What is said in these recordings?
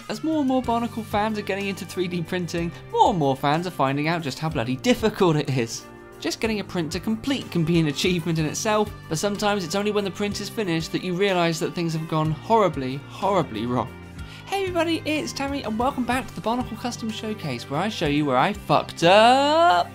as more and more Bionicle fans are getting into 3D printing, more and more fans are finding out just how bloody difficult it is. Just getting a print to complete can be an achievement in itself, but sometimes it's only when the print is finished that you realise that things have gone horribly, horribly wrong. Hey everybody, it's Tammy and welcome back to the Bionicle Custom Showcase, where I show you where I fucked up.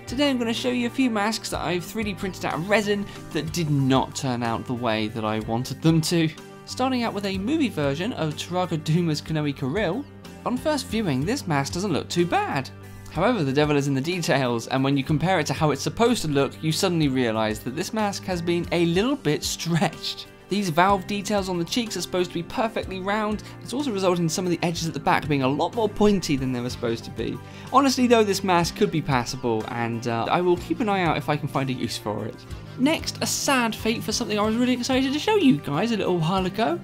Today I'm going to show you a few masks that I've 3D printed out of resin that did not turn out the way that I wanted them to. Starting out with a movie version of Taraga Duma's Kanoe Kirill. On first viewing, this mask doesn't look too bad. However, the devil is in the details, and when you compare it to how it's supposed to look, you suddenly realise that this mask has been a little bit stretched. These valve details on the cheeks are supposed to be perfectly round. It's also resulted in some of the edges at the back being a lot more pointy than they were supposed to be. Honestly though, this mask could be passable, and I will keep an eye out if I can find a use for it. Next, a sad fate for something I was really excited to show you guys a little while ago.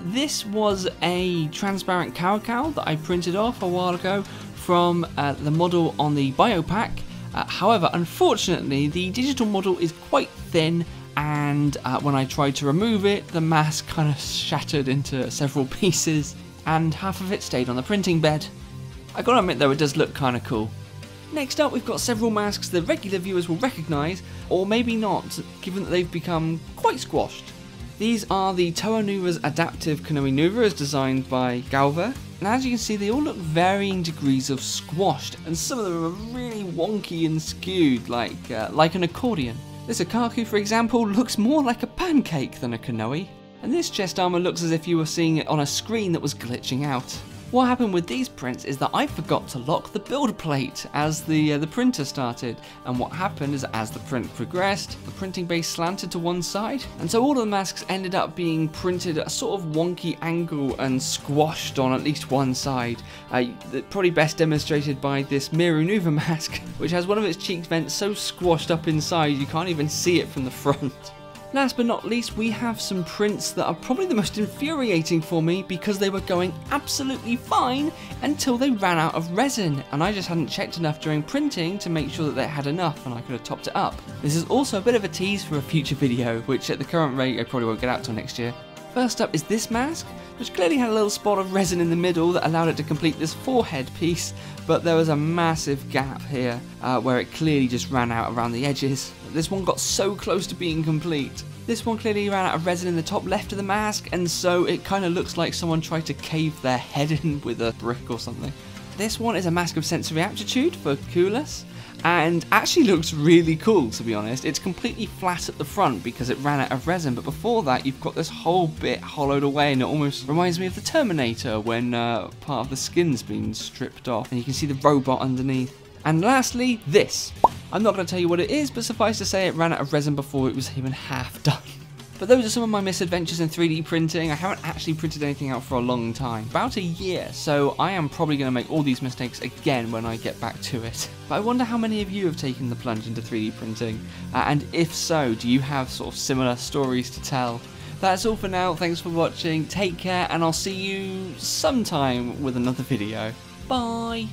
This was a transparent cow that I printed off a while ago from the model on the BioPack. However, unfortunately, the digital model is quite thin, and when I tried to remove it, the mask kind of shattered into several pieces, and half of it stayed on the printing bed. I gotta admit though, it does look kind of cool. Next up, we've got several masks that regular viewers will recognise, or maybe not, given that they've become quite squashed. These are the Toa Nuva's Adaptive Kanoe Nuva, as designed by Galva. And as you can see, they all look varying degrees of squashed, and some of them are really wonky and skewed, like an accordion. This Akaku, for example, looks more like a pancake than a Kanoe. And this chest armour looks as if you were seeing it on a screen that was glitching out. What happened with these prints is that I forgot to lock the build plate as the printer started, and what happened is as the print progressed, the printing base slanted to one side, and so all of the masks ended up being printed at a sort of wonky angle and squashed on at least one side. Probably best demonstrated by this Miru Nuva mask, which has one of its cheek vents so squashed up inside you can't even see it from the front. Last but not least, we have some prints that are probably the most infuriating for me because they were going absolutely fine until they ran out of resin, and I just hadn't checked enough during printing to make sure that they had enough and I could have topped it up. This is also a bit of a tease for a future video, which at the current rate I probably won't get out till next year. First up is this mask, which clearly had a little spot of resin in the middle that allowed it to complete this forehead piece, but there was a massive gap here where it clearly just ran out around the edges. This one got so close to being complete. This one clearly ran out of resin in the top left of the mask, and so it kind of looks like someone tried to cave their head in with a brick or something. This one is a mask of sensory aptitude for Coolus, and actually looks really cool, to be honest. It's completely flat at the front because it ran out of resin, but before that you've got this whole bit hollowed away, and it almost reminds me of the Terminator when part of the skin's been stripped off and you can see the robot underneath. And lastly, this. I'm not going to tell you what it is, but suffice to say it ran out of resin before it was even half done. But those are some of my misadventures in 3D printing. I haven't actually printed anything out for a long time, about a year, so I am probably going to make all these mistakes again when I get back to it. But I wonder how many of you have taken the plunge into 3D printing, and if so, do you have sort of similar stories to tell? That's all for now, thanks for watching, take care, and I'll see you sometime with another video. Bye!